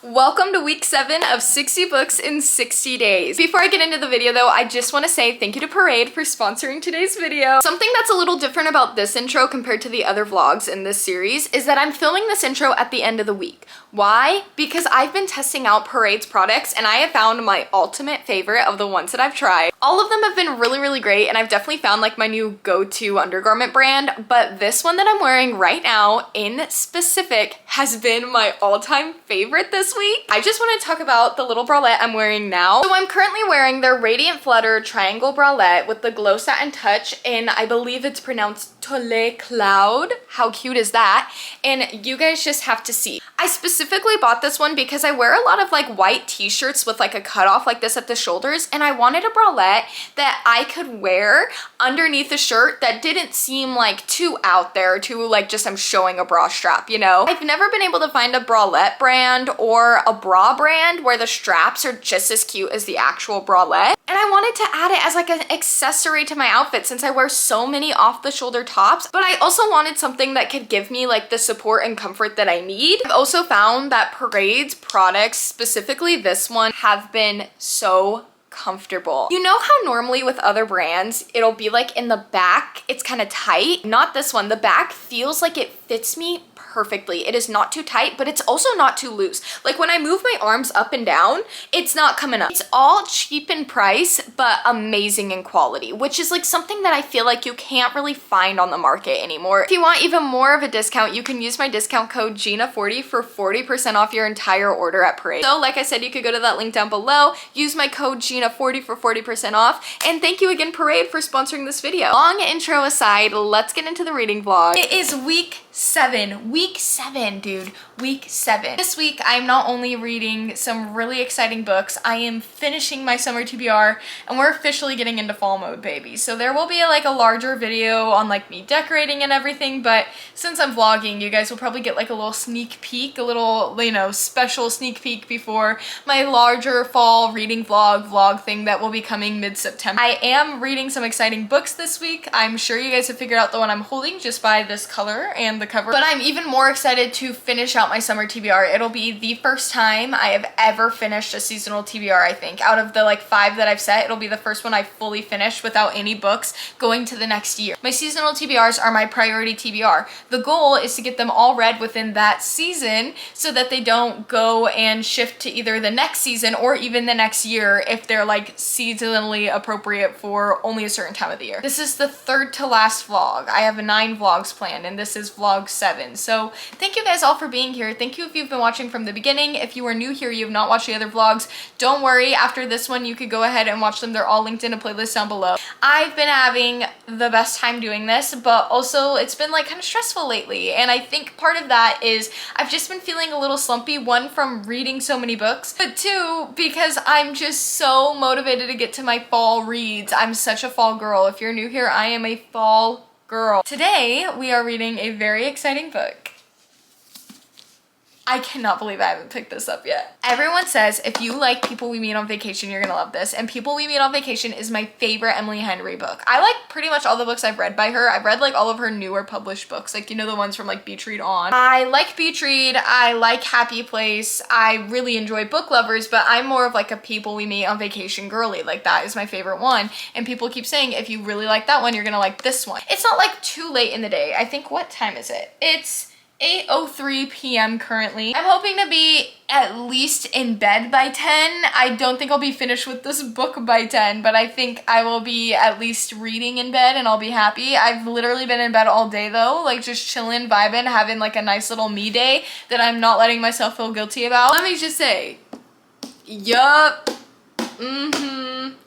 Welcome to week 7 of 60 books in 60 days. Before I get into the video though, I just want to say thank you to Parade for sponsoring today's video. Something that's a little different about this intro compared to the other vlogs in this series is that I'm filming this intro at the end of the week. Why? Because I've been testing out Parade's products and I have found my ultimate favorite of the ones that I've tried. All of them have been really great and I've definitely found like my new go-to undergarment brand, but this one that I'm wearing right now in specific has been my all-time favorite this week. I just want to talk about the little bralette I'm wearing now. So I'm currently wearing their Radiant Flutter Triangle Bralette with the Glow Satin Touch in, I believe it's pronounced Toile Cloud. How cute is that? And you guys just have to see. I specifically bought this one because I wear a lot of like white t-shirts with like a cutoff like this at the shoulders, and I wanted a bralette that I could wear underneath a shirt that didn't seem like too out there, too like just I'm showing a bra strap, you know? I've never been able to find a bralette brand or a bra brand where the straps are just as cute as the actual bralette. And I wanted to add it as like an accessory to my outfit since I wear so many off the shoulder tops, but I also wanted something that could give me like the support and comfort that I need. I've also found that Parade's products, specifically this one, have been so comfortable. You know how normally with other brands, it'll be like in the back, it's kind of tight? Not this one. The back feels like it fits me perfectly. It is not too tight, but it's also not too loose. Like when I move my arms up and down, it's not coming up. It's all cheap in price, but amazing in quality, which is like something that I feel like you can't really find on the market anymore. If you want even more of a discount, you can use my discount code GENA40 for 40% off your entire order at Parade. So like I said, you could go to that link down below, use my code GENA40 for 40% off, and thank you again Parade for sponsoring this video. Long intro aside, let's get into the reading vlog. It is week 7, dude. Week 7. This week, I'm not only reading some really exciting books, I am finishing my summer TBR, and we're officially getting into fall mode, baby. So there will be like a larger video on like me decorating and everything, but since I'm vlogging, you guys will probably get like a little sneak peek, a little, you know, special sneak peek before my larger fall reading vlog thing that will be coming mid-September. I am reading some exciting books this week. I'm sure you guys have figured out the one I'm holding just by this color and the cover, but I'm even more excited to finish out my summer TBR. It'll be the first time I have ever finished a seasonal TBR, I think. Out of the like 5 that I've set, it'll be the first one I fully finished without any books going to the next year. My seasonal TBRs are my priority TBR. The goal is to get them all read within that season so that they don't go and shift to either the next season or even the next year if they're like seasonally appropriate for only a certain time of the year. This is the 3rd to last vlog. I have 9 vlogs planned and this is vlog 7. So thank you guys all for being here. Thank you if you've been watching from the beginning. If you are new here, you have not watched the other vlogs, don't worry. After this one, you could go ahead and watch them. They're all linked in a playlist down below. I've been having the best time doing this, but also it's been like kind of stressful lately. And I think part of that is I've just been feeling a little slumpy, 1 from reading so many books, but 2 because I'm just so motivated to get to my fall reads. I'm such a fall girl. If you're new here, I am a fall girl. Today, we are reading a very exciting book. I cannot believe I haven't picked this up yet. Everyone says if you like People We Meet on Vacation, you're gonna love this. And People We Meet on Vacation is my favorite Emily Henry book. I like pretty much all the books I've read by her. I've read like all of her newer published books, like you know the ones from like Beach Read on. I like Beach Read, I like Happy Place, I really enjoy Book Lovers, but I'm more of like a People We Meet on Vacation girly. Like that is my favorite one. And people keep saying if you really like that one, you're gonna like this one. It's not like too late in the day. I think, what time is it? It's 8:03 p.m. currently. I'm hoping to be at least in bed by 10. I don't think I'll be finished with this book by 10, but I think I will be at least reading in bed and I'll be happy. I've literally been in bed all day though, like just chilling, vibing, having like a nice little me day that I'm not letting myself feel guilty about. Let me just say, yup,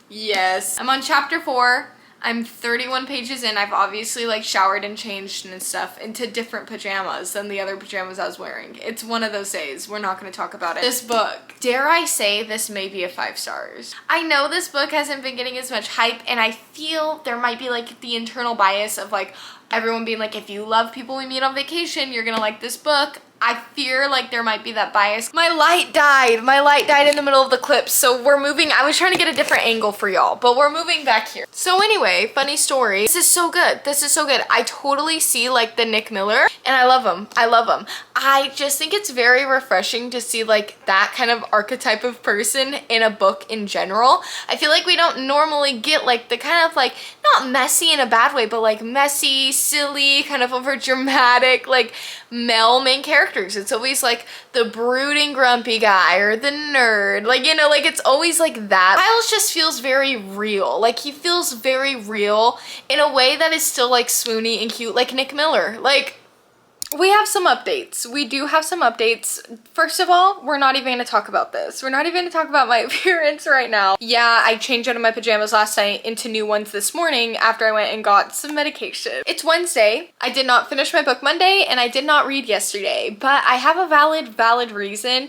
yes. I'm on chapter 4. I'm 31 pages in. I've obviously like showered and changed and stuff into different pajamas than the other pajamas I was wearing. It's one of those days. We're not going to talk about it. This book, dare I say this may be a 5 stars. I know this book hasn't been getting as much hype and I feel there might be like the internal bias of like everyone being like, if you love People We Meet on Vacation, you're gonna like this book. I fear like there might be that bias. My light died. My light died in the middle of the clip. So we're moving. I was trying to get a different angle for y'all, but we're moving back here. So anyway, funny story. This is so good. This is so good. I totally see like the Nick Miller and I love him. I love him. I just think it's very refreshing to see like that kind of archetype of person in a book in general. I feel like we don't normally get like the kind of like, not messy in a bad way, but like messy, silly, kind of over dramatic, like male main characters. It's always like the brooding grumpy guy or the nerd, like, you know, like it's always like that. Miles just feels very real. Like he feels very real in a way that is still like swoony and cute, like Nick Miller. Like, we have some updates. We do have some updates. First of all, we're not even going to talk about this. We're not even going to talk about my appearance right now. Yeah, I changed out of my pajamas last night into new ones this morning after I went and got some medication. It's Wednesday. I did not finish my book Monday and I did not read yesterday, but I have a valid reason.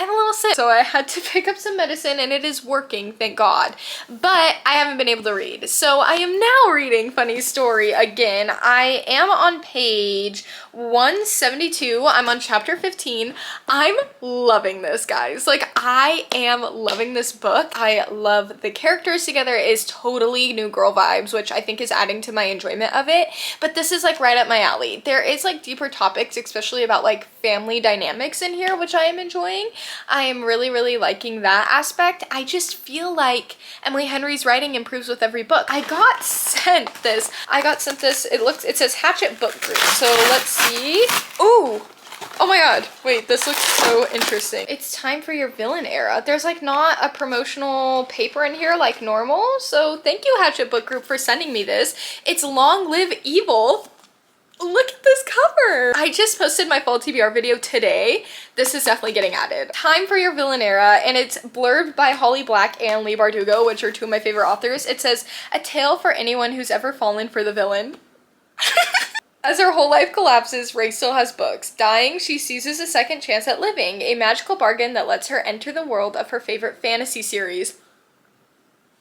I'm a little sick, so I had to pick up some medicine and it is working, thank God. But I haven't been able to read. So I am now reading Funny Story again. I am on page 172. I'm on chapter 15. I'm loving this, guys. Like, I am loving this book. I love the characters together. It is totally new girl vibes, which I think is adding to my enjoyment of it. But this is like right up my alley. There is like deeper topics, especially about like family dynamics in here, which I am enjoying. I am really liking that aspect. I just feel like Emily Henry's writing improves with every book. I got sent this. It says Hatchet Book Group. So let's see. Ooh. Oh my god. Wait, this looks so interesting. It's time for your villain era. There's like not a promotional paper in here like normal. So thank you, Hatchet Book Group, for sending me this. It's Long Live Evil. Look at this cover. I just posted my fall TBR video today. This is definitely getting added. Time for your villain era, and it's blurbed by Holly Black and Leigh Bardugo, which are two of my favorite authors. It says, a tale for anyone who's ever fallen for the villain. As her whole life collapses, Ray still has books. Dying, she seizes a second chance at living, a magical bargain that lets her enter the world of her favorite fantasy series.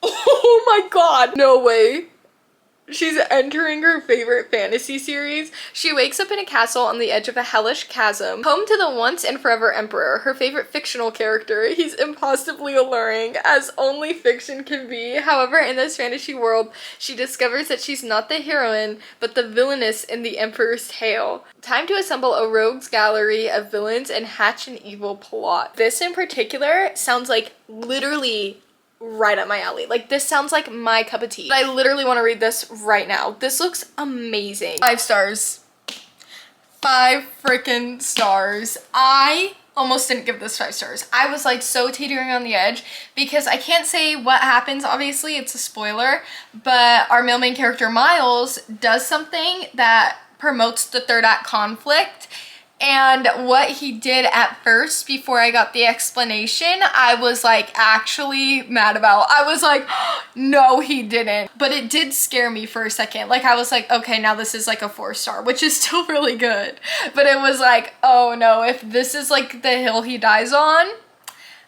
Oh my god, no way. She's entering her favorite fantasy series. She wakes up in a castle on the edge of a hellish chasm, home to the once and forever emperor, her favorite fictional character. He's impossibly alluring, as only fiction can be. However, in this fantasy world, she discovers that she's not the heroine, but the villainess in the emperor's tale. Time to assemble a rogues gallery of villains and hatch an evil plot. This in particular sounds like literally right up my alley. Like, this sounds like my cup of tea. I literally want to read this right now. This looks amazing. 5 stars. 5 freaking stars. I almost didn't give this 5 stars. I was like so teetering on the edge because I can't say what happens. Obviously, it's a spoiler, but our male main character Miles does something that promotes the third act conflict. And what he did at first, before I got the explanation, I was like actually mad about. I was like, no, he didn't. But it did scare me for a second. Like, I was like, okay, now this is like a 4 star, which is still really good. But it was like, oh no, if this is like the hill he dies on,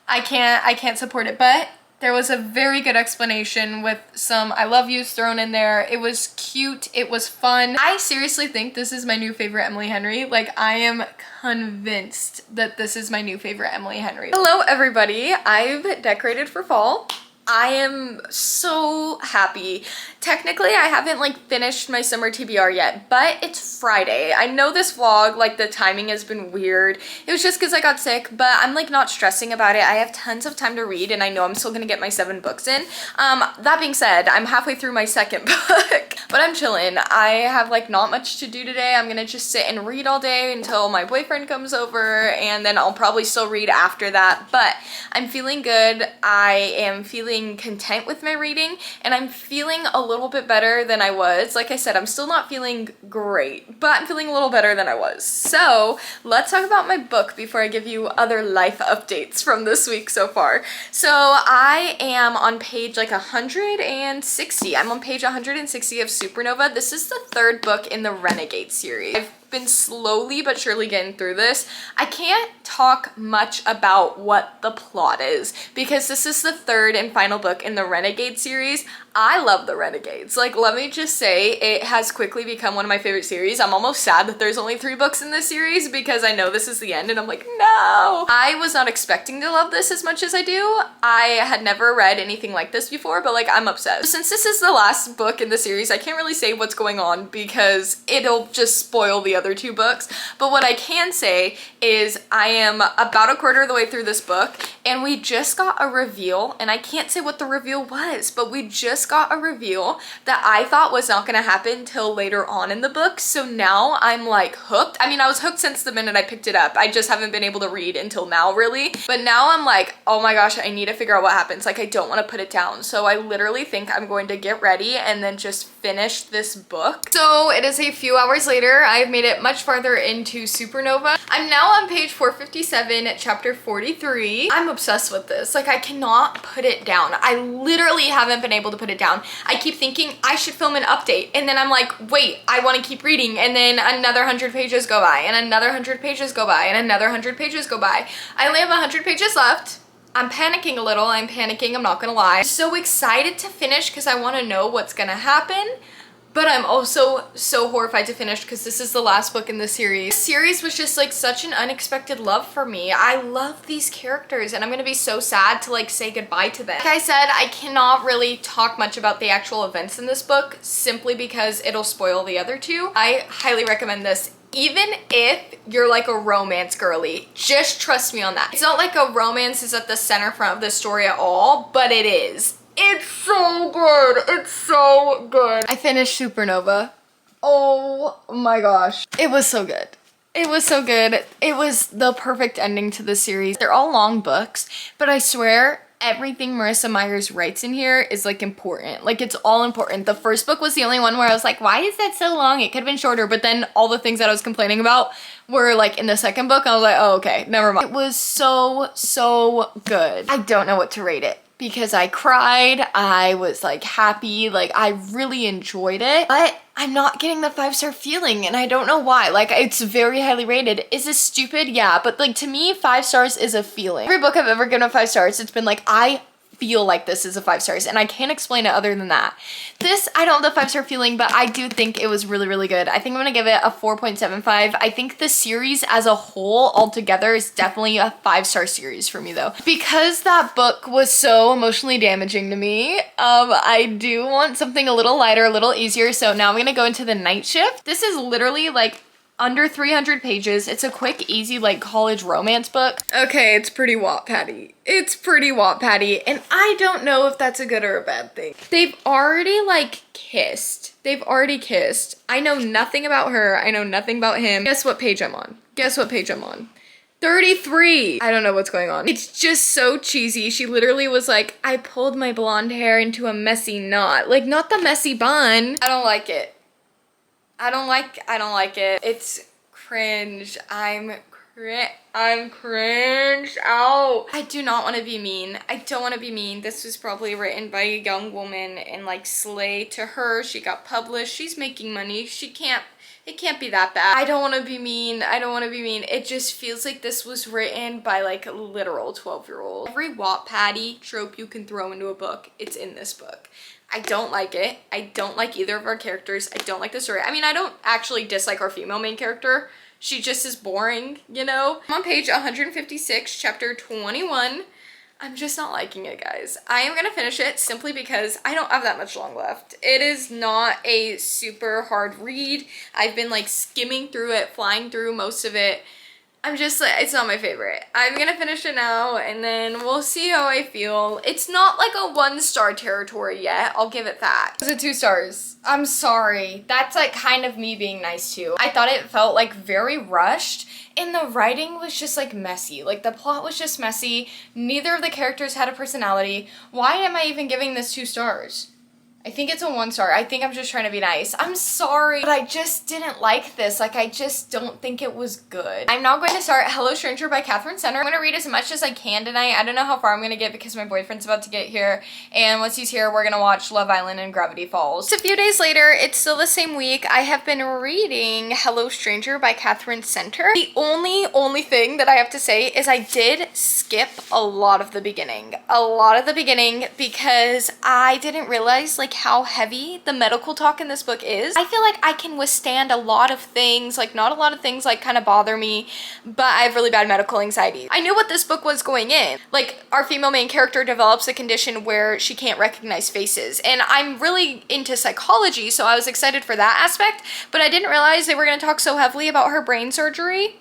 I can't support it. But there was a very good explanation with some I love yous thrown in there. It was cute. It was fun. I seriously think this is my new favorite Emily Henry. Like, I am convinced that this is my new favorite Emily Henry. Hello, everybody. I've decorated for fall. I am so happy. Technically, I haven't like finished my summer TBR yet, but it's Friday. I know this vlog, like the timing has been weird. It was just because I got sick, but I'm like not stressing about it. I have tons of time to read and I know I'm still gonna get my 7 books in. That being said, I'm halfway through my 2nd book, but I'm chilling. I have like not much to do today. I'm gonna just sit and read all day until my boyfriend comes over, and then I'll probably still read after that, but I'm feeling good. I am feeling content with my reading, and I'm feeling a little bit better than I was. Like I said, I'm still not feeling great, but I'm feeling a little better than I was. So let's talk about my book before I give you other life updates from this week so far. So I am on page like 160. I'm on page 160 of Supernova. This is the 3rd book in the Renegade series. I've been slowly but surely getting through this. I can't talk much about what the plot is because this is the 3rd and final book in the Renegade series. I love the Renegades. Like, let me just say, it has quickly become one of my favorite series. I'm almost sad that there's only 3 books in this series because I know this is the end and I'm like, no. I was not expecting to love this as much as I do. I had never read anything like this before, but like, I'm obsessed. Since this is the last book in the series, I can't really say what's going on because it'll just spoil the other 2 books. But what I can say is I am about a quarter of the way through this book and we just got a reveal, and I can't say what the reveal was, but we just got a reveal that I thought was not gonna happen till later on in the book. So now I'm like hooked. I mean, I was hooked since the minute I picked it up. I just haven't been able to read until now, really. But now I'm like, oh my gosh, I need to figure out what happens. Like, I don't want to put it down. So I literally think I'm going to get ready and then just finish this book. So it is a few hours later. I've made it much farther into Supernova. I'm now on page 457 at chapter 43. I'm obsessed with this. Like, I cannot put it down. I literally haven't been able to put it down. I keep thinking I should film an update, and then I'm like, wait, I want to keep reading, and then another 100 pages go by, and another 100 pages go by, and another 100 pages go by. I only have 100 pages left. I'm panicking a little. I'm panicking, I'm not gonna lie. I'm so excited to finish because I want to know what's gonna happen. But I'm also so horrified to finish because this is the last book in the series. This series was just like such an unexpected love for me. I love these characters and I'm gonna be so sad to like say goodbye to them. Like I said, I cannot really talk much about the actual events in this book simply because it'll spoil the other 2. I highly recommend this. Even if you're like a romance girly, just trust me on that. It's not like a romance is at the center front of the story at all, but it is. It's so good. It's so good. I finished Supernova. Oh my gosh. It was so good. It was so good. It was the perfect ending to the series. They're all long books, but I swear everything Marissa Myers writes in here is like important. Like, it's all important. The first book was the only one where I was like, why is that so long? It could have been shorter. But then all the things that I was complaining about were like in the second book. I was like, oh, okay, never mind. It was so good. I don't know what to rate it because I cried. I was like happy. Like, I really enjoyed it, but I'm not getting the 5-star feeling and I don't know why. Like, it's very highly rated. Is this stupid? Yeah, but like to me, 5 stars is a feeling. Every book I've ever given 5 stars, it's been like, I feel like this is a 5 stars and I can't explain it other than that. This, I don't have the 5-star feeling, but I do think it was really good. I think I'm gonna give it a 4.75. I think the series as a whole altogether is definitely a 5-star series for me though. Because that book was so emotionally damaging to me, I do want something a little lighter, a little easier. So now I'm gonna go into the Night Shift. This is literally like under 300 pages. It's a quick, easy, like college romance book. Okay, it's pretty Wattpad-y. It's pretty Wattpad-y, and I don't know if that's a good or a bad thing. They've already like kissed. They've already kissed. I know nothing about her. I know nothing about him. Guess what page I'm on? Guess what page I'm on? 33. I don't know what's going on. It's just so cheesy. She literally was like, I pulled my blonde hair into a messy knot. Like, not the messy bun. I don't like it. I don't like it. It's cringe. I'm cringe. Ow. I do not want to be mean. I don't want to be mean. This was probably written by a young woman and like slay to her. She got published. She's making money. It can't be that bad. I don't want to be mean. I don't want to be mean. It just feels like this was written by like a literal 12-year-old. Every Wattpad-y trope you can throw into a book, it's in this book. I don't like it. I don't like either of our characters. I don't like the story. I mean, I don't actually dislike our female main character. She just is boring, you know? I'm on page 156, chapter 21. I'm just not liking it, guys. I am gonna finish it simply because I don't have that much long left. It is not a super hard read. I've been like skimming through it, flying through most of it. I'm just like, it's not my favorite. I'm gonna finish it now and then we'll see how I feel. It's not like a 1-star territory yet. I'll give it that. It's a 2 stars. I'm sorry. That's like kind of me being nice too. I thought it felt like very rushed and the writing was just like messy. Like the plot was just messy. Neither of the characters had a personality. Why am I even giving this 2 stars? I think it's a 1 star. I think I'm just trying to be nice. I'm sorry, but I just didn't like this. Like, I just don't think it was good. I'm now going to start Hello Stranger by Catherine Center. I'm gonna read as much as I can tonight. I don't know how far I'm gonna get because my boyfriend's about to get here. And once he's here, we're gonna watch Love Island and Gravity Falls. It's a few days later. It's still the same week. I have been reading Hello Stranger by Catherine Center. The only thing that I have to say is I did skip a lot of the beginning. Because I didn't realize like how heavy the medical talk in this book is. I feel like I can withstand a lot of things, like not a lot of things like kind of bother me, but I have really bad medical anxiety. I knew what this book was going in. Like, our female main character develops a condition where she can't recognize faces, and I'm really into psychology, so I was excited for that aspect, but I didn't realize they were going to talk so heavily about her brain surgery.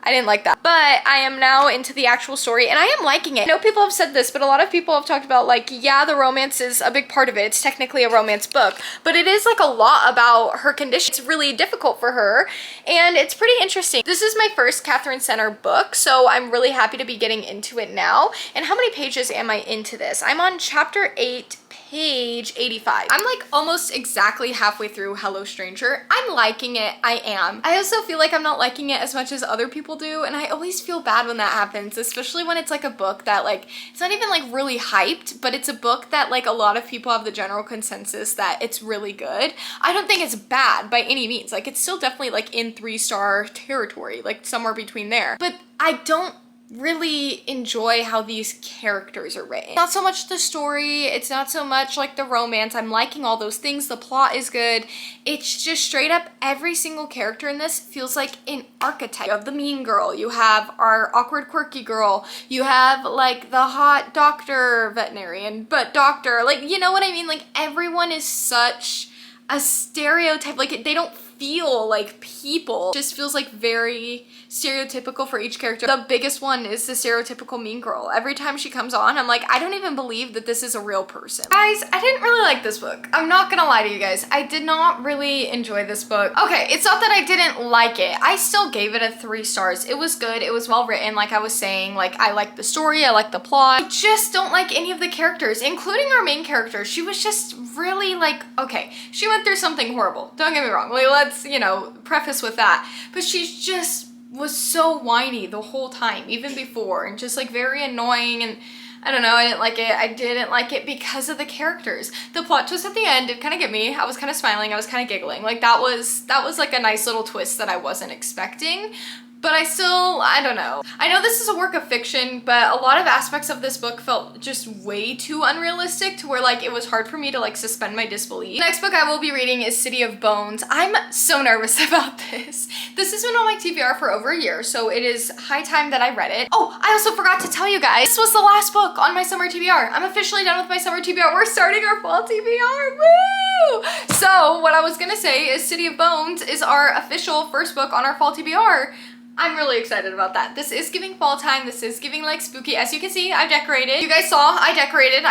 I didn't like that. But I am now into the actual story and I am liking it. I know people have said this, but a lot of people have talked about like, yeah, the romance is a big part of it. It's technically a romance book, but it is like a lot about her condition. It's really difficult for her and it's pretty interesting. This is my first Catherine Center book, so I'm really happy to be getting into it now. And how many pages am I into this? I'm on chapter 8, page 85. I'm like almost exactly halfway through Hello Stranger. I'm liking it. I am. I also feel like I'm not liking it as much as other people do, and I always feel bad when that happens, especially when it's like a book that like, it's not even like really hyped, but it's a book that like a lot of people have the general consensus that it's really good. I don't think it's bad by any means. Like, it's still definitely like in 3-star territory, like somewhere between there. But I don't really enjoy how these characters are written. Not so much the story, it's not so much like the romance. I'm liking all those things. The plot is good. It's just straight up every single character in this feels like an archetype. You have the mean girl, you have our awkward quirky girl, you have like the hot doctor veterinarian, but doctor, like, you know what I mean? Like, everyone is such a stereotype. Like, they don't feel like people. It just feels like very stereotypical for each character. The biggest one is the stereotypical mean girl. Every time she comes on, I'm like, I don't even believe that this is a real person. Guys, I didn't really like this book. I'm not gonna lie to you guys. I did not really enjoy this book. Okay, it's not that I didn't like it. I still gave it a 3 stars. It was good. It was well written, like I was saying. Like, I liked the story. I liked the plot. I just don't like any of the characters, including our main character. She was just really like, okay, she went through something horrible. Don't get me wrong. Like, let's, you know, preface with that. But she's just was so whiny the whole time, even before, and just like very annoying, and I don't know, I didn't like it. I didn't like it because of the characters. The plot twist at the end did kind of get me. I was kind of smiling, I was kind of giggling. Like, that was like a nice little twist that I wasn't expecting. But I don't know. I know this is a work of fiction, but a lot of aspects of this book felt just way too unrealistic to where like it was hard for me to like suspend my disbelief. The next book I will be reading is City of Bones. I'm so nervous about this. This has been on my TBR for over a year, so it is high time that I read it. Oh, I also forgot to tell you guys, this was the last book on my summer TBR. I'm officially done with my summer TBR. We're starting our fall TBR, woo! So what I was gonna say is City of Bones is our official first book on our fall TBR. I'm really excited about that. This is giving fall time. This is giving like spooky. As you can see, I've decorated. You guys saw, I decorated.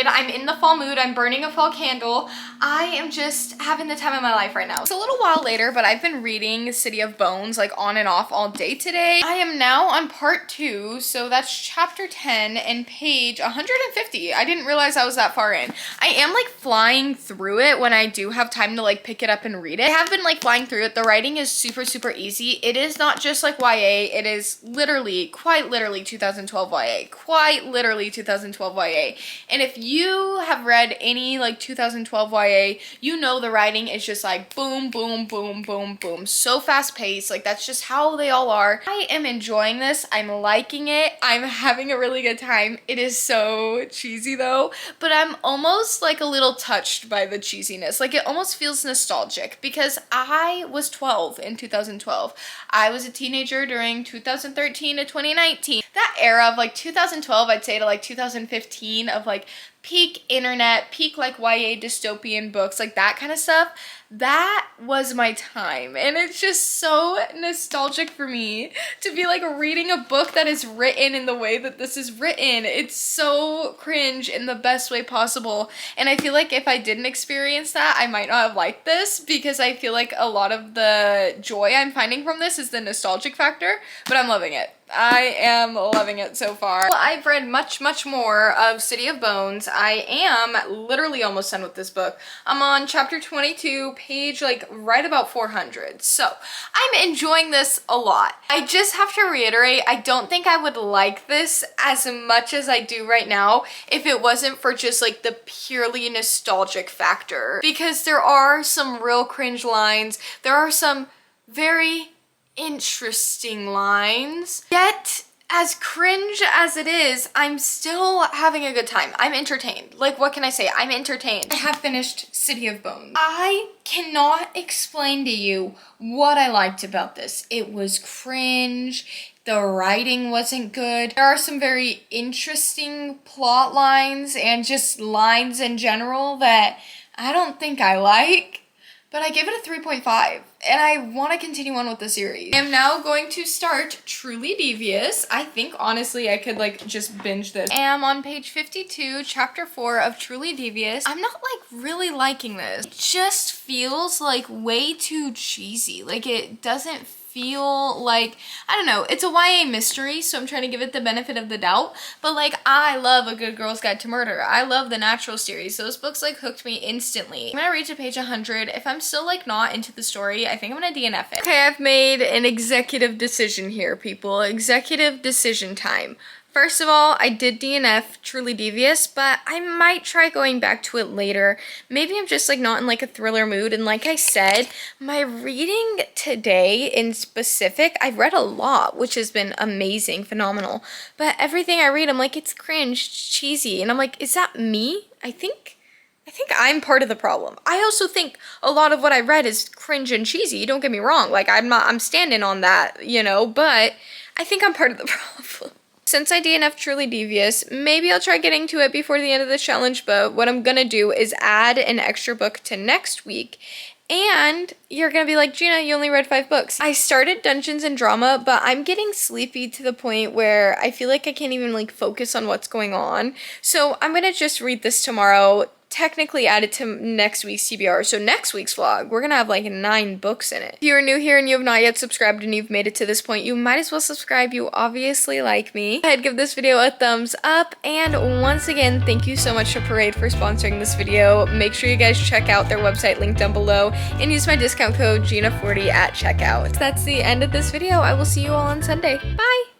I'm in the fall mood. I'm burning a fall candle. I am just having the time of my life right now. It's a little while later, but I've been reading City of Bones like on and off all day today. I am now on part 2, so that's chapter 10 and page 150. I didn't realize I was that far in. I am like flying through it when I do have time to like pick it up and read it. I have been like flying through it. The writing is super, super easy. It is not just like YA, it is literally, quite literally 2012 YA. Quite literally 2012 YA. And if you have read any like 2012 YA, you know the writing is just like boom, boom, boom, boom, boom. So fast paced. Like, that's just how they all are. I am enjoying this. I'm liking it. I'm having a really good time. It is so cheesy though, but I'm almost like a little touched by the cheesiness. Like, it almost feels nostalgic because I was 12 in 2012. I was a teenager during 2013 to 2019. That era of like 2012, I'd say, to like 2015 of like peak internet, peak like YA dystopian books, like that kind of stuff. That was my time, and it's just so nostalgic for me to be like reading a book that is written in the way that this is written. It's so cringe in the best way possible, and I feel like if I didn't experience that, I might not have liked this, because I feel like a lot of the joy I'm finding from this is the nostalgic factor, but I'm loving it. I am loving it so far. Well, I've read much more of City of Bones. I am literally almost done with this book. I'm on chapter 22, page like right about 400. So I'm enjoying this a lot. I just have to reiterate, I don't think I would like this as much as I do right now if it wasn't for just like the purely nostalgic factor. Because there are some real cringe lines. There are some very interesting lines. Yet, as cringe as it is, I'm still having a good time. I'm entertained. Like, what can I say? I'm entertained. I have finished City of Bones. I cannot explain to you what I liked about this. It was cringe. The writing wasn't good. There are some very interesting plot lines and just lines in general that I don't think I like. But I give it a 3.5 and I want to continue on with the series. I am now going to start Truly Devious. I think honestly I could like just binge this. I am on page 52, chapter 4 of Truly Devious. I'm not like really liking this. It just feels like way too cheesy. Like it doesn't feel like, I don't know, it's a YA mystery, so I'm trying to give it the benefit of the doubt, but like I love A Good Girl's Guide to Murder. I love the Natural series. Those books like hooked me instantly. I'm gonna read to page 100. If I'm still like not into the story, I think I'm gonna DNF it. Okay, I've made an executive decision here, people. Executive decision time. First of all, I did DNF Truly Devious, but I might try going back to it later. Maybe I'm just like not in like a thriller mood. And like I said, my reading today in specific, I've read a lot, which has been amazing, phenomenal. But everything I read, I'm like, it's cringe, cheesy. And I'm like, is that me? I think I'm part of the problem. I also think a lot of what I read is cringe and cheesy. Don't get me wrong. Like I'm standing on that, you know, but I think I'm part of the problem. Since I DNF'd Truly Devious, maybe I'll try getting to it before the end of the challenge, but what I'm gonna do is add an extra book to next week. And you're gonna be like, Gina, you only read 5 books. I started Dungeons and Drama, but I'm getting sleepy to the point where I feel like I can't even like focus on what's going on. So I'm gonna just read this tomorrow, technically add it to next week's TBR. So next week's vlog, we're gonna have like 9 books in it. If you are new here and you have not yet subscribed and you've made it to this point, you might as well subscribe. You obviously like me. Go ahead, give this video a thumbs up. And once again, thank you so much to Parade for sponsoring this video. Make sure you guys check out their website, link down below, and use my discount code GINA40 at checkout. That's the end of this video. I will see you all on Sunday. Bye!